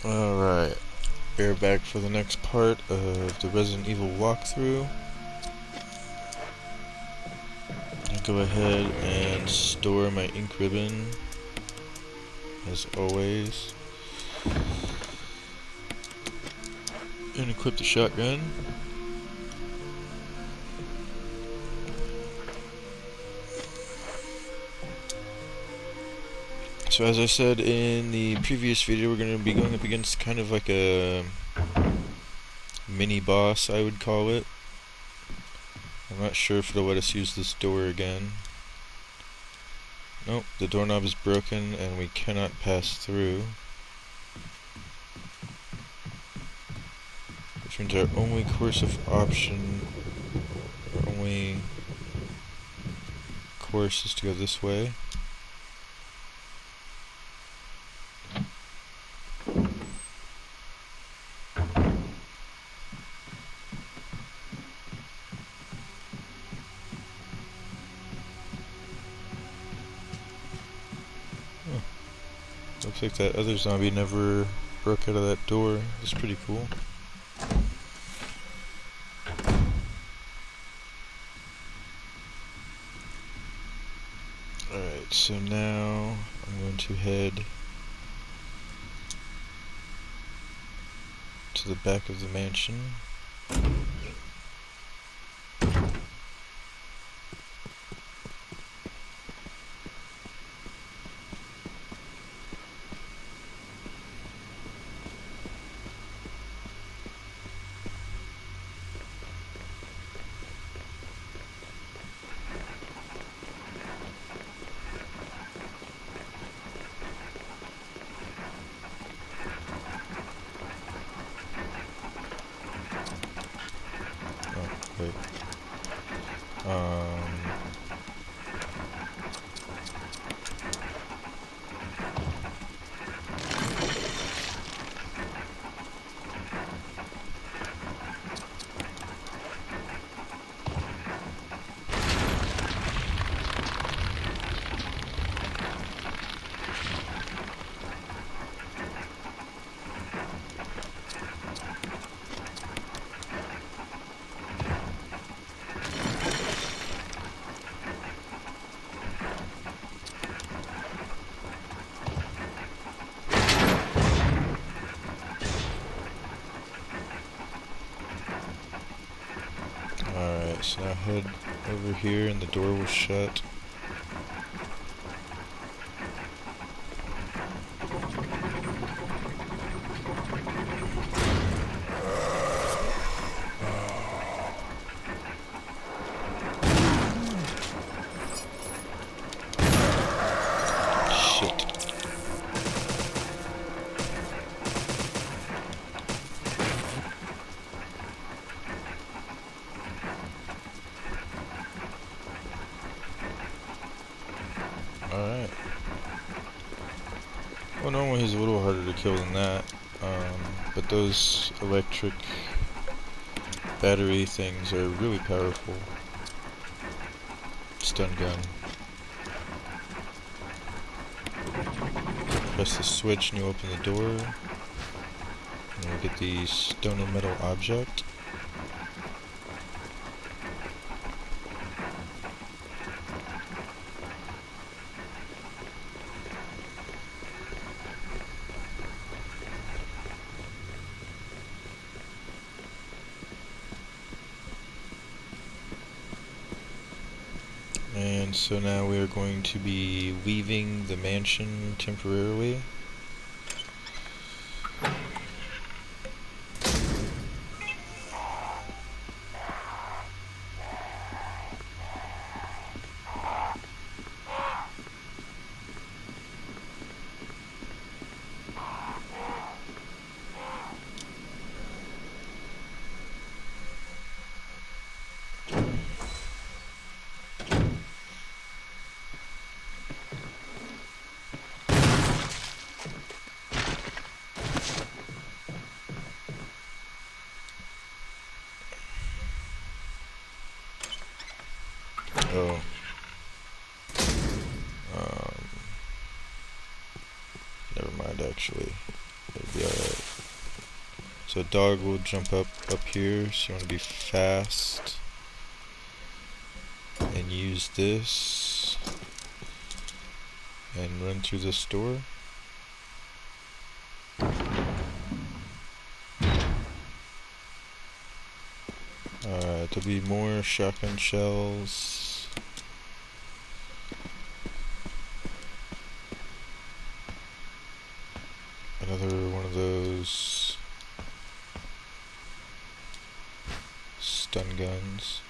Alright, we're back for the next part of the Resident Evil walkthrough. I'll go ahead and store my ink ribbon, as always. And equip the shotgun. So as I said in the previous video, we're going to be going up against kind of like a mini boss, I would call it. I'm not sure if it'll let us use this door again. Nope, the doorknob is broken and we cannot pass through. Which means our only course of option, our only course is to go this way. Looks like that other zombie never broke out of that door. That's pretty cool. Alright, so now I'm going to head to the back of the mansion. Wait. Alright, so now head over here and the door will shut. Shit. Alright. Well, normally he's a little harder to kill than that, but those electric battery things are really powerful. Stun gun. Press the switch and you open the door, and you get the stone and metal object. And so now we are going to be leaving the mansion temporarily. Oh. Never mind, actually. It'll be alright. So a dog will jump up here, so you want to be fast. And use this. And run through this door. There'll be more shotgun shells. Another one of those stun guns.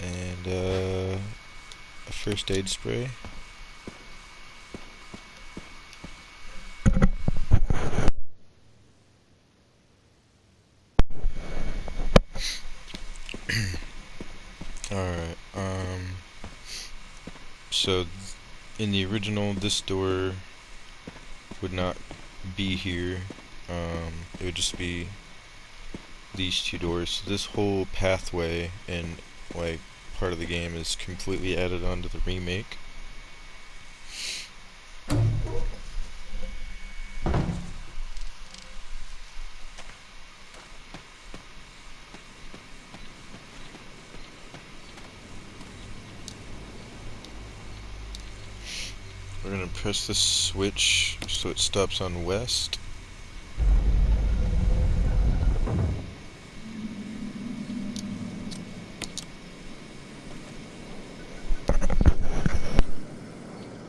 And a first aid spray. Alright, so in the original, this door would not be here. It would just be these two doors. So this whole pathway and like part of the game is completely added onto the remake. We're gonna press the switch so it stops on west.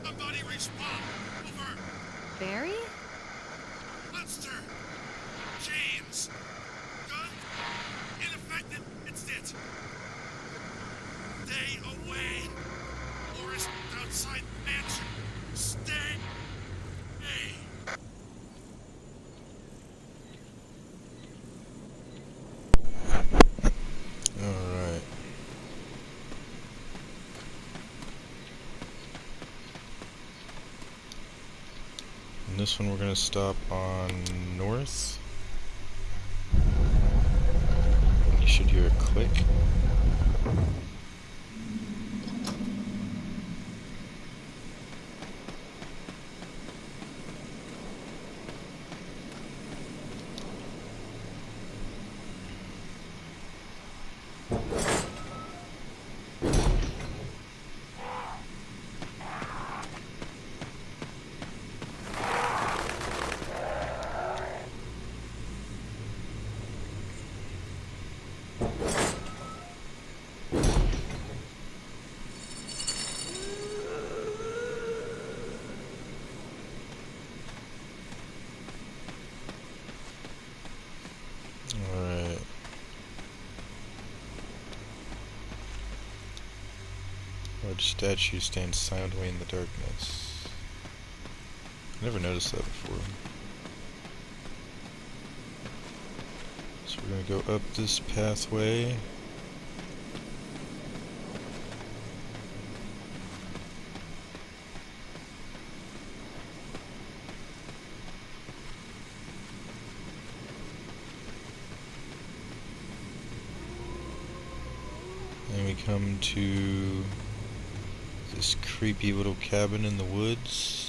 Somebody respawn! Over! Barry? Monster! James! Gun? Ineffective! It's it! Stay away! Forest outside mansion! Stay! Hey! Alright. And this one we're gonna stop on north. And you should hear a click. Alright. Large statue stands silently in the darkness. I never noticed that before. So we're gonna go up this pathway. And we come to this creepy little cabin in the woods.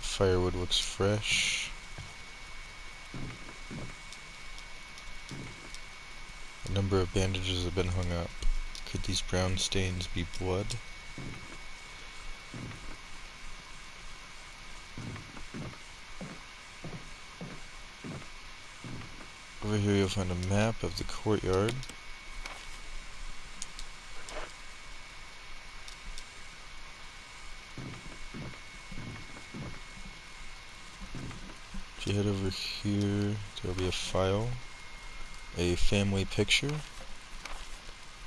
Firewood looks fresh. A number of bandages have been hung up. Could these brown stains be blood? Over here you'll find a map of the courtyard. If you head over here, there'll be a file, a family picture.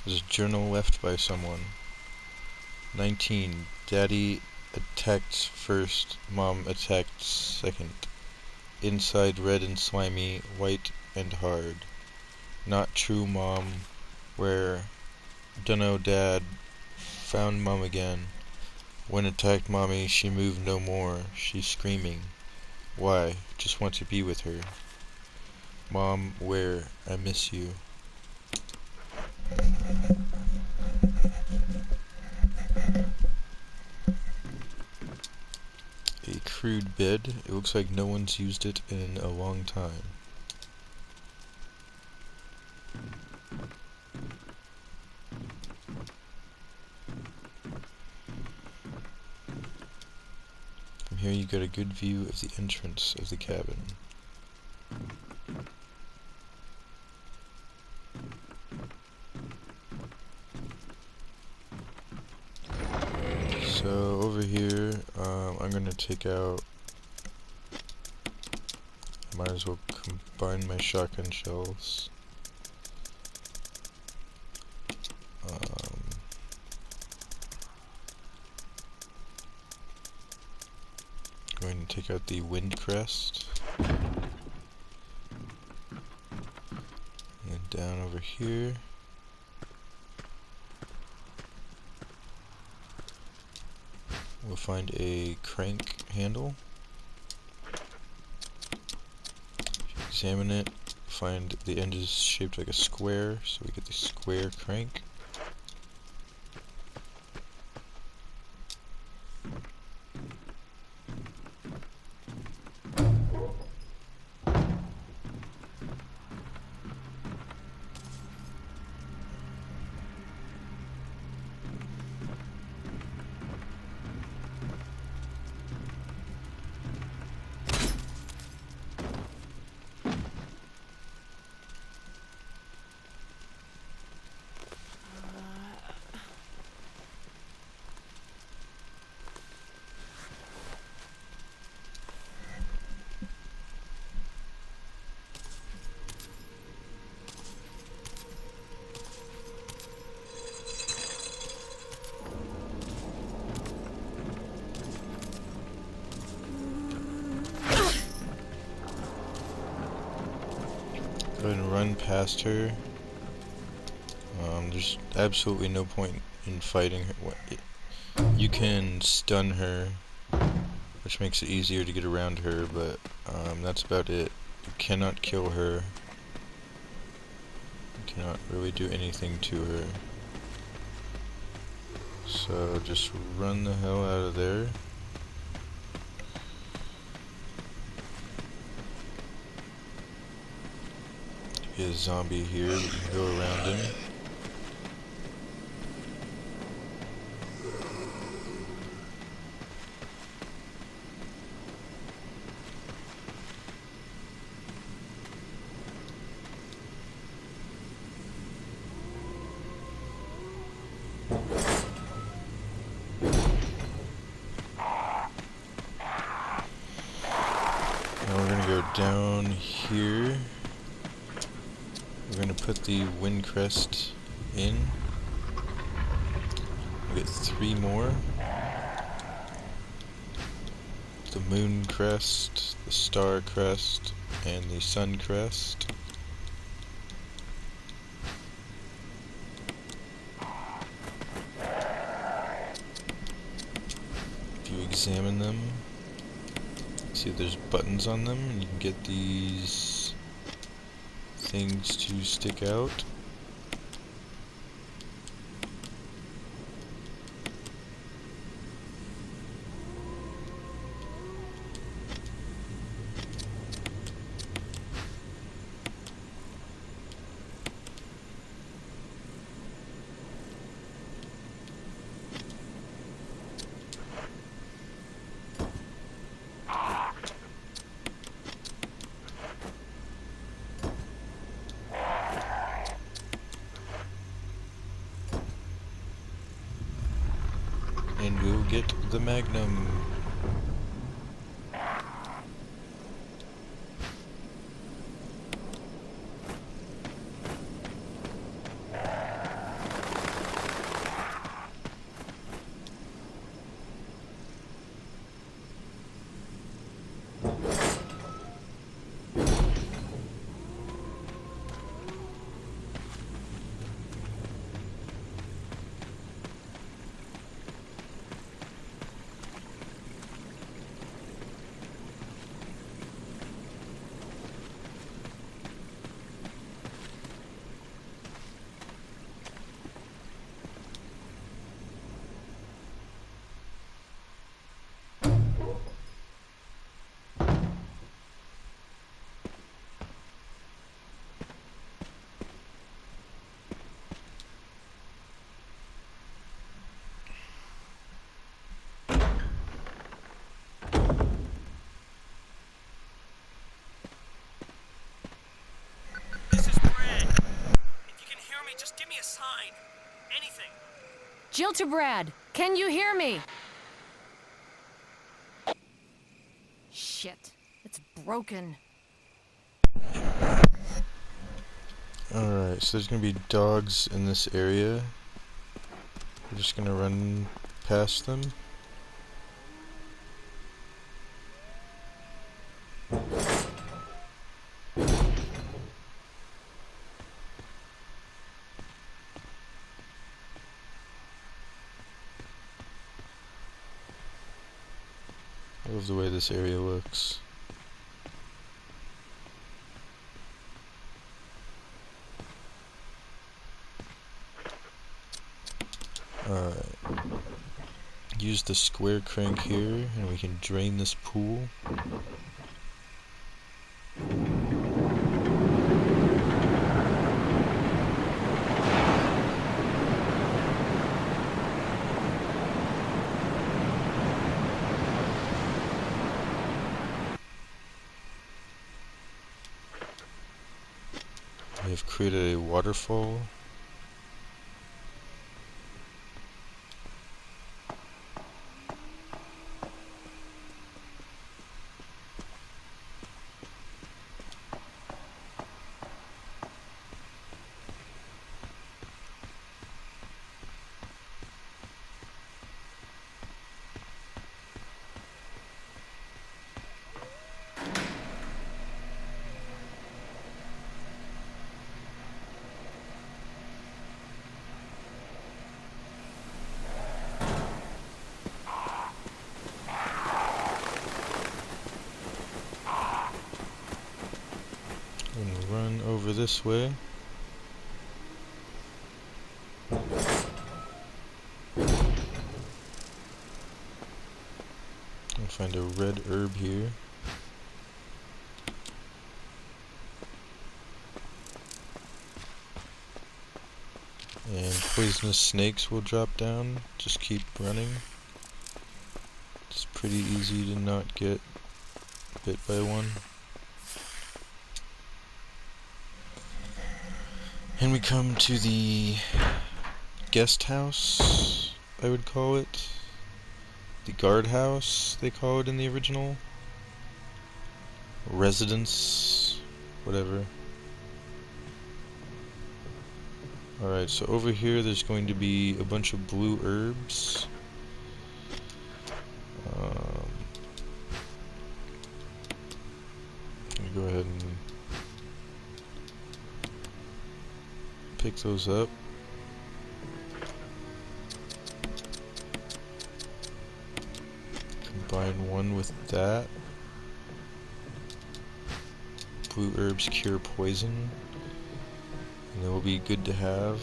There's a journal left by someone. 19. Daddy attacked first, Mom attacked second. Inside red and slimy, white and hard. Not true, Mom. Where? Dunno, Dad. Found Mom again. When attacked Mommy, she moved no more. She's screaming. Why? Just want to be with her. Mom, where? I miss you. A crude bed. It looks like no one's used it in a long time. From here you get a good view of the entrance of the cabin. So over here, I'm gonna take out. I might as well combine my shotgun shells. Going to take out the wind crest. And then down over here. We'll find a crank handle. Examine it. Find the end is shaped like a square, so we get the square crank. Go ahead and run past her. There's absolutely no point in fighting her. You can stun her, which makes it easier to get around her, but that's about it. You cannot kill her. You cannot really do anything to her. So just run the hell out of there. Be a zombie here, we can go around him. Now we're gonna go down here. We're gonna put the wind crest in. We'll get 3 more. The moon crest, the star crest, and the sun crest. If you examine them, see if there's buttons on them, and you can get these things to stick out. And we'll get the Magnum. Jill to Brad, can you hear me? Shit, it's broken. Alright, so there's gonna be dogs in this area. We're just gonna run past them. I love the way this area looks. Alright. Use the square crank here, and we can drain this pool. We have created a waterfall. And run over this way. And find a red herb here. And poisonous snakes will drop down. Just keep running. It's pretty easy to not get bit by one. And we come to the guest house, I would call it. The guardhouse, they call it in the original. Residence, whatever. Alright, so over here there's going to be a bunch of blue herbs. I'm gonna go ahead and pick those up. Combine one with that. Blue herbs cure poison. And they will be good to have.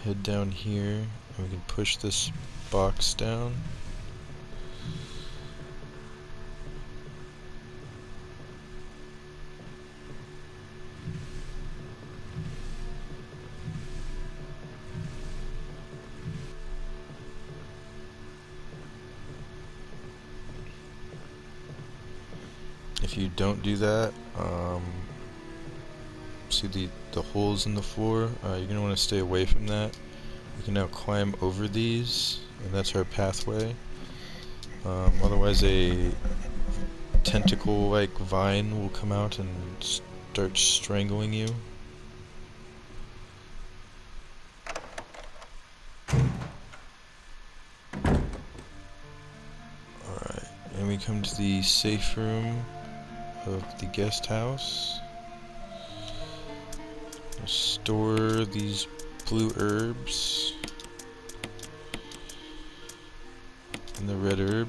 Head down here, and we can push this box down. If you don't do that, see the holes in the floor, you're going to want to stay away from that. We can now climb over these, and that's our pathway. Otherwise a tentacle-like vine will come out and start strangling you. Alright, and we come to the safe room of the guest house. We'll store these blue herbs and the red herb.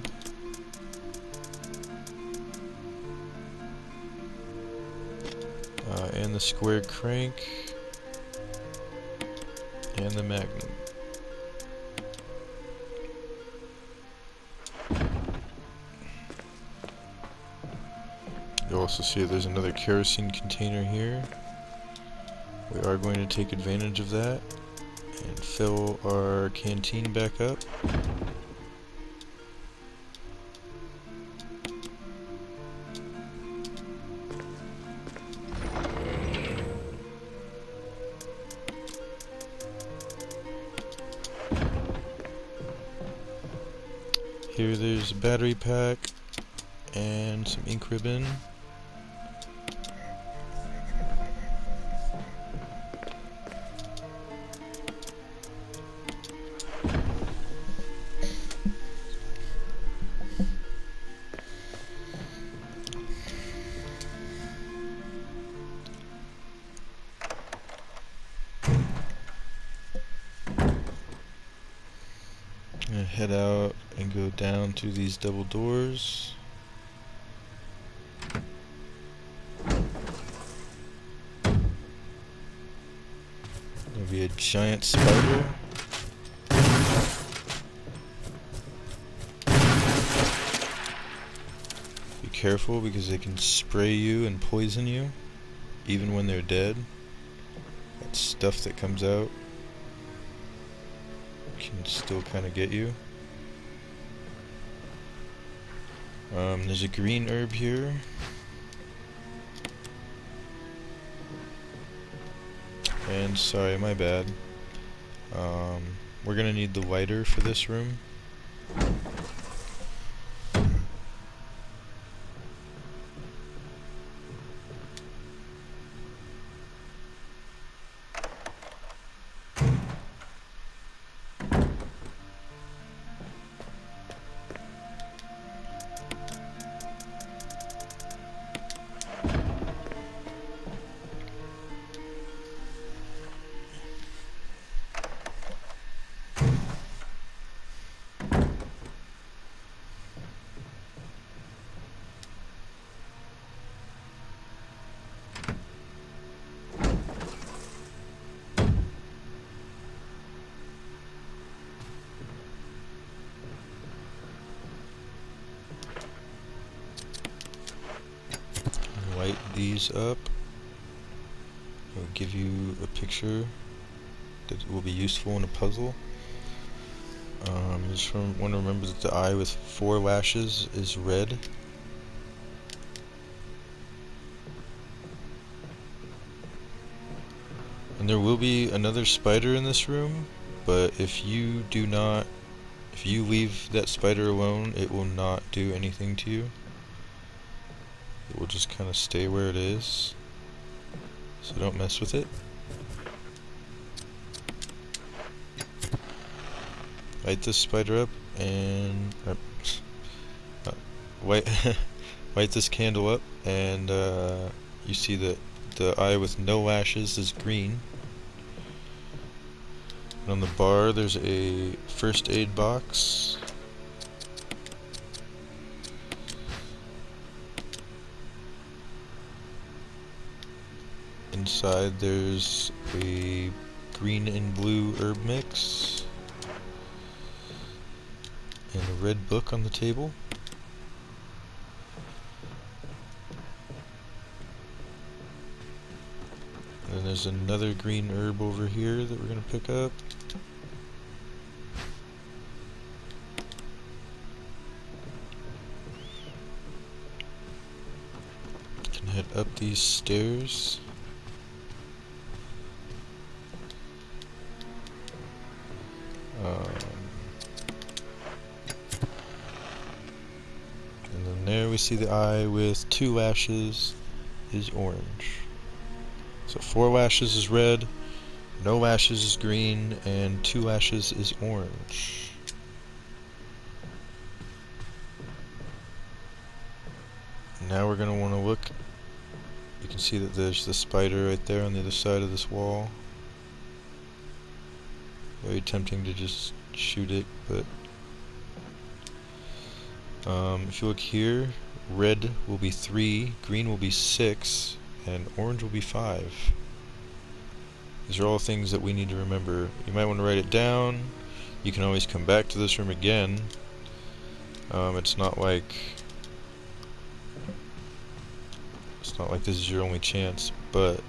And the square crank and the magnum. You'll also see there's another kerosene container here. We are going to take advantage of that and fill our canteen back up. here there's a battery pack and some ink ribbon. Gonna head out and go down through these double doors. There'll be a giant spider. Be careful because they can spray you and poison you, even when they're dead. That stuff that comes out can still kind of get you. There's a green herb here. And sorry, my bad. We're gonna need the lighter for this room. Light these up. It'll give you a picture that will be useful in a puzzle. Just want to remember that the eye with 4 lashes is red. And there will be another spider in this room, but if you leave that spider alone, it will not do anything to you. It will just kind of stay where it is, so don't mess with it. Light this spider up and light this candle up, and you see that the eye with no lashes is green. And on the bar there's a first aid box. Inside there's a green and blue herb mix and a red book on the table. And then there's another green herb over here that we're going to pick up. Can head up these stairs. And then there we see the eye with 2 lashes is orange. So 4 lashes is red, no lashes is green, and 2 lashes is orange. Now we're going to want to look. You can see that there's the spider right there on the other side of this wall. Very tempting to just shoot it, but if you look here, red will be 3, green will be 6, and orange will be 5. These are all things that we need to remember. You might want to write it down. You can always come back to this room again. It's not like this is your only chance, but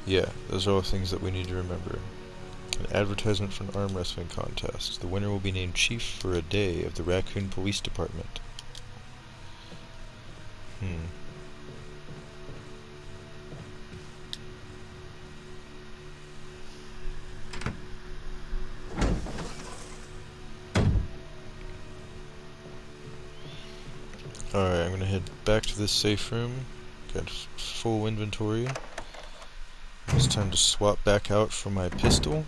yeah, those are all things that we need to remember. An advertisement for an arm wrestling contest. The winner will be named Chief for a day of the Raccoon Police Department. Alright, I'm gonna head back to this safe room. Got full inventory. It's time to swap back out for my pistol.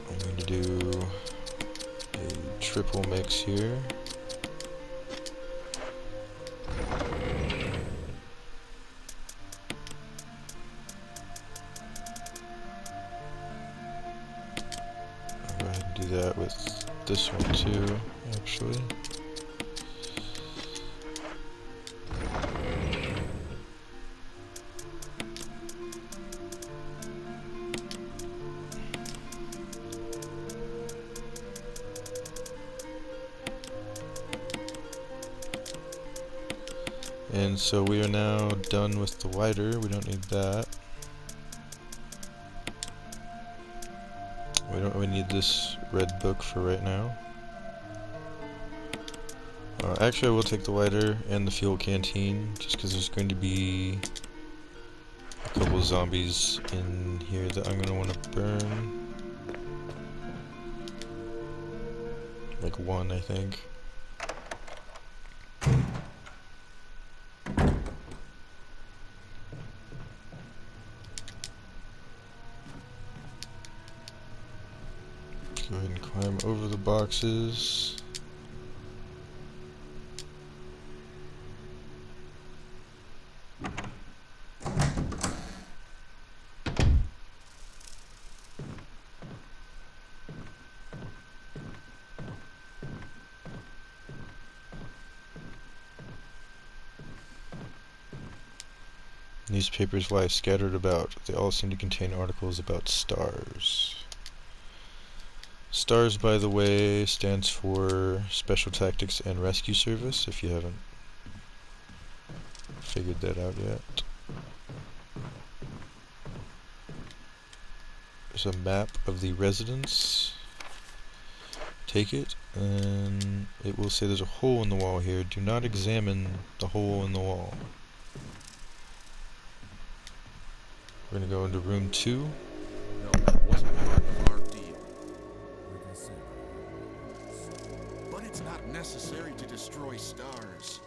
I'm going to do a triple mix here. I'll go ahead and do that with this one too, actually. And so we are now done with the lighter. We don't need that. We don't really need this red book for right now. Actually, I will take the lighter and the fuel canteen, just because there's going to be a couple of zombies in here that I'm going to want to burn. Like one, I think. Go ahead and climb over the boxes. Newspapers lie scattered about. They all seem to contain articles about S.T.A.R.S. S.T.A.R.S, by the way, stands for Special Tactics and Rescue Service, if you haven't figured that out yet. There's a map of the residence. Take it, and it will say there's a hole in the wall here. Do not examine the hole in the wall. We're gonna go into room 2. No, that wasn't part of our deal. But it's not necessary to destroy S.T.A.R.S.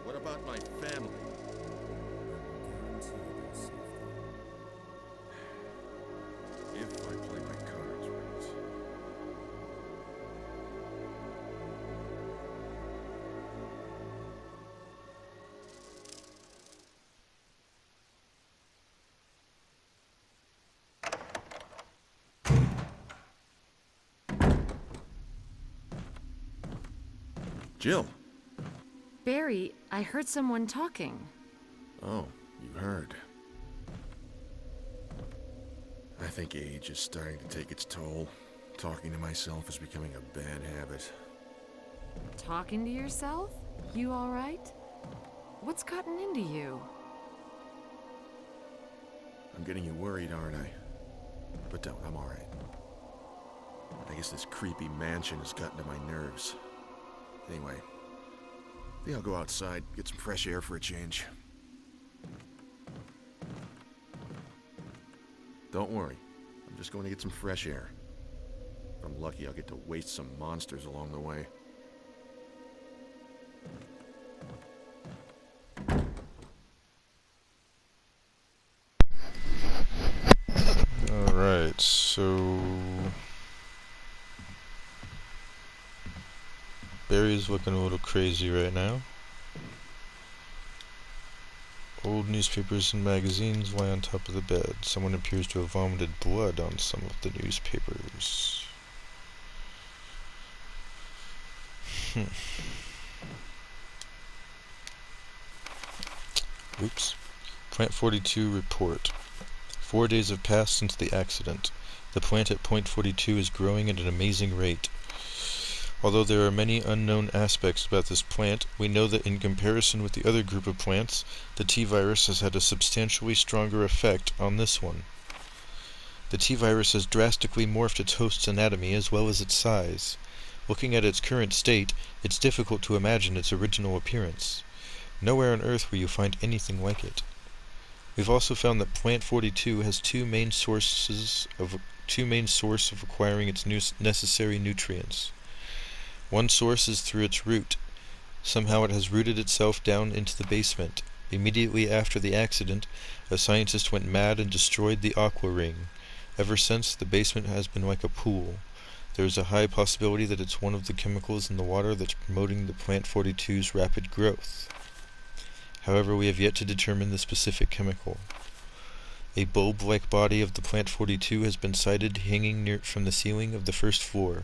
What about my family? If I play my cards right. Jill. Barry, I heard someone talking. Oh, you heard. I think age is starting to take its toll. Talking to myself is becoming a bad habit. Talking to yourself? You all right? What's gotten into you? I'm getting you worried, aren't I? But don't, I'm alright. I guess this creepy mansion has gotten to my nerves. Anyway, I think I'll go outside, get some fresh air for a change. Don't worry, I'm just going to get some fresh air. If I'm lucky, I'll get to waste some monsters along the way. Alright, so Barry's looking a little crazy right now. Old newspapers and magazines lie on top of the bed. Someone appears to have vomited blood on some of the newspapers. Oops. Plant 42 report. 4 days have passed since the accident. The plant at Point 42 is growing at an amazing rate. Although there are many unknown aspects about this plant, we know that in comparison with the other group of plants, the T-virus has had a substantially stronger effect on this one. The T-virus has drastically morphed its host's anatomy as well as its size. Looking at its current state, it's difficult to imagine its original appearance. Nowhere on Earth will you find anything like it. We've also found that Plant 42 has two main sources of acquiring its necessary nutrients. One source is through its root. Somehow it has rooted itself down into the basement. Immediately after the accident, a scientist went mad and destroyed the aqua ring. Ever since, the basement has been like a pool. There is a high possibility that it's one of the chemicals in the water that's promoting the Plant 42's rapid growth. However, we have yet to determine the specific chemical. A bulb-like body of the Plant 42 has been sighted hanging from the ceiling of the first floor.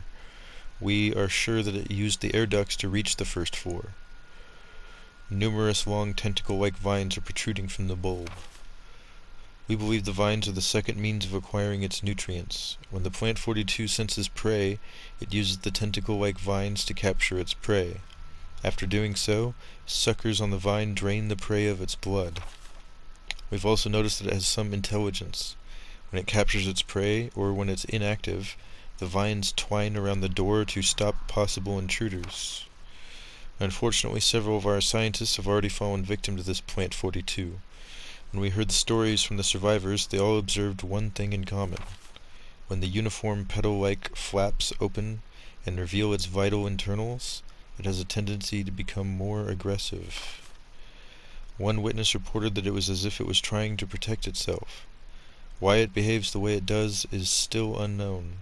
We are sure that it used the air ducts to reach the first floor. Numerous long tentacle-like vines are protruding from the bulb. We believe the vines are the second means of acquiring its nutrients. When the Plant 42 senses prey, it uses the tentacle-like vines to capture its prey. After doing so, suckers on the vine drain the prey of its blood. We've also noticed that it has some intelligence. When it captures its prey, or when it's inactive, the vines twine around the door to stop possible intruders. Unfortunately, several of our scientists have already fallen victim to this Plant 42. When we heard the stories from the survivors, they all observed one thing in common. When the uniform petal-like flaps open and reveal its vital internals, it has a tendency to become more aggressive. One witness reported that it was as if it was trying to protect itself. Why it behaves the way it does is still unknown.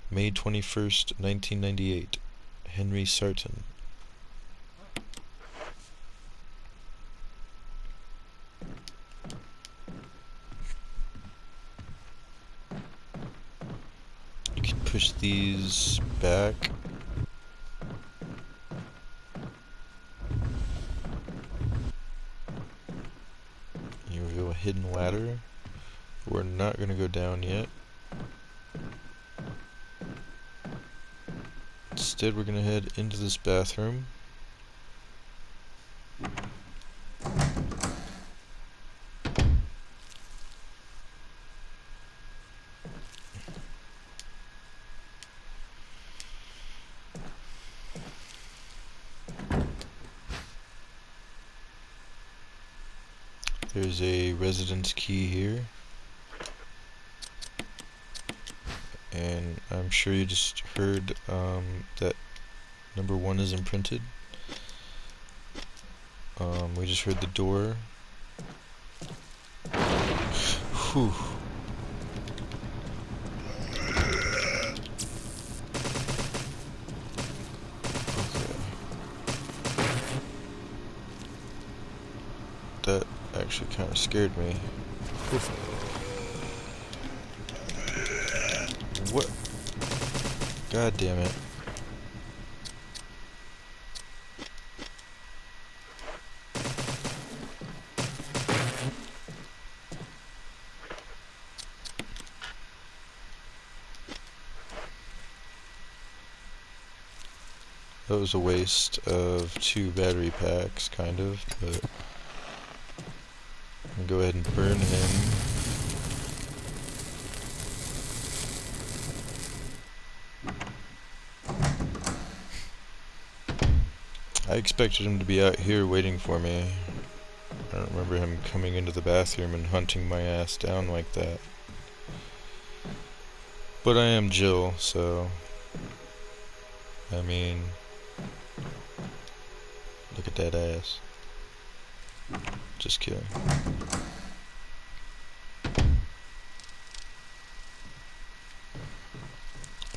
May 21st, 1998. Henry Sarton. You can push these back. You reveal a hidden ladder. We're not going to go down yet. Instead, we're going to head into this bathroom. There's a residence key here. And I'm sure you just heard that number 1 is imprinted. We just heard the door. Whew. That actually kind of scared me. Whew. What? God damn it. That was a waste of 2 battery packs, kind of, but I'm gonna go ahead and burn him. I expected him to be out here waiting for me. I don't remember him coming into the bathroom and hunting my ass down like that. But I am Jill, so... I mean... Look at that ass. Just kidding.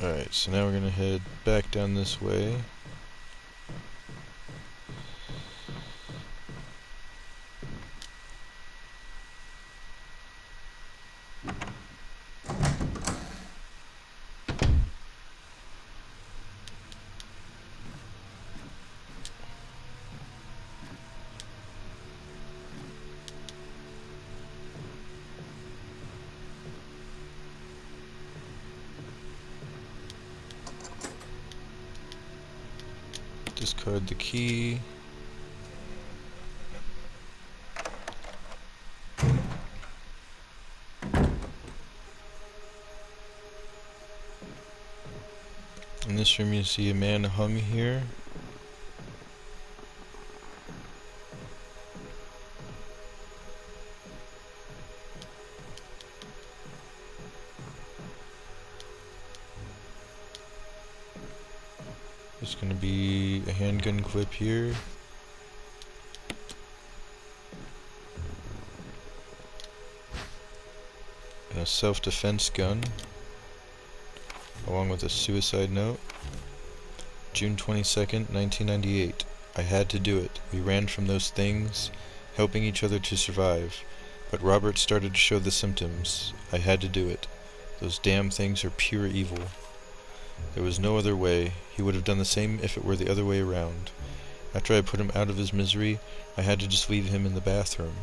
Alright, so now we're gonna head back down this way. Discard the key. In this room you see a man hung here. There's gonna be a handgun clip here. And a self-defense gun. Along with a suicide note. June 22nd, 1998. I had to do it. We ran from those things, helping each other to survive. But Robert started to show the symptoms. I had to do it. Those damn things are pure evil. There was no other way. He would have done the same if it were the other way around. After I put him out of his misery, I had to just leave him in the bathroom.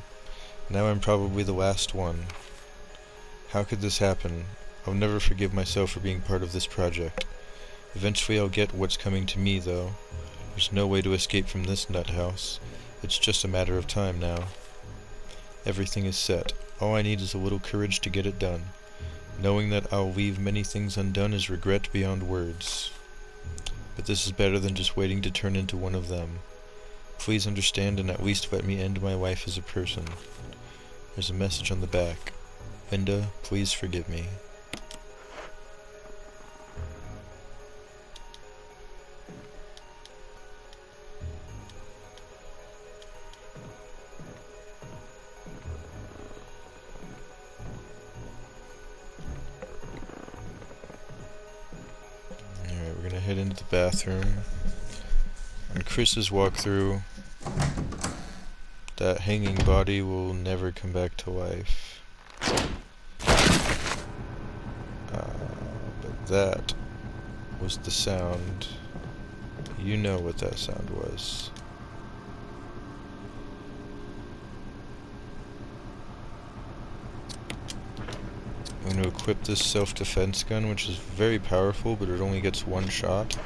Now I'm probably the last one. How could this happen? I'll never forgive myself for being part of this project. Eventually I'll get what's coming to me, though. There's no way to escape from this nut house. It's just a matter of time now. Everything is set. All I need is a little courage to get it done. Knowing that I'll leave many things undone is regret beyond words. But this is better than just waiting to turn into one of them. Please understand and at least let me end my life as a person. There's a message on the back. Linda, please forgive me. We're gonna head into the bathroom. On Chris's walkthrough, that hanging body will never come back to life. But that was the sound. You know what that sound was. I'm going to equip this self-defense gun, which is very powerful, but it only gets one shot.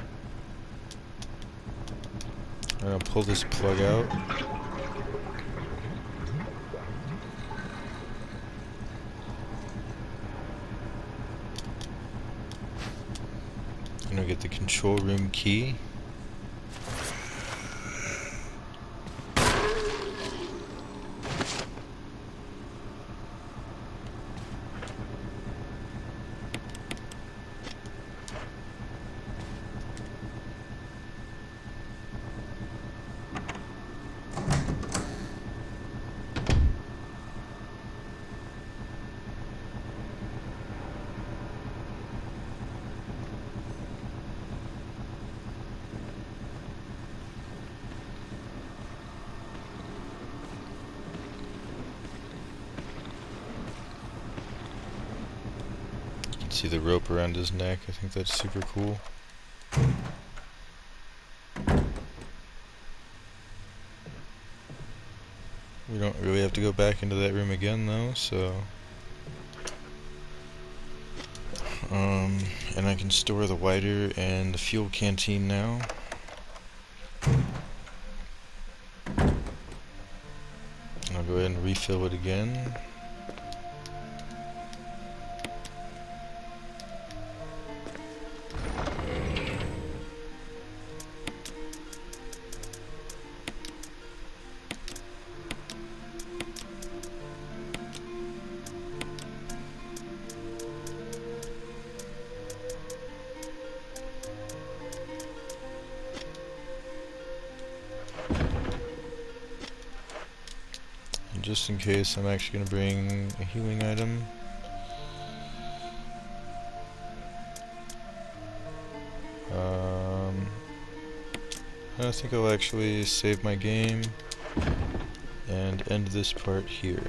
I'm going to pull this plug out. I'm going to get the control room key. See the rope around his neck. I think that's super cool. We don't really have to go back into that room again though, so and I can store the lighter and the fuel canteen now. And I'll go ahead and refill it again. Just in case, I'm actually going to bring a healing item. I think I'll actually save my game and end this part here.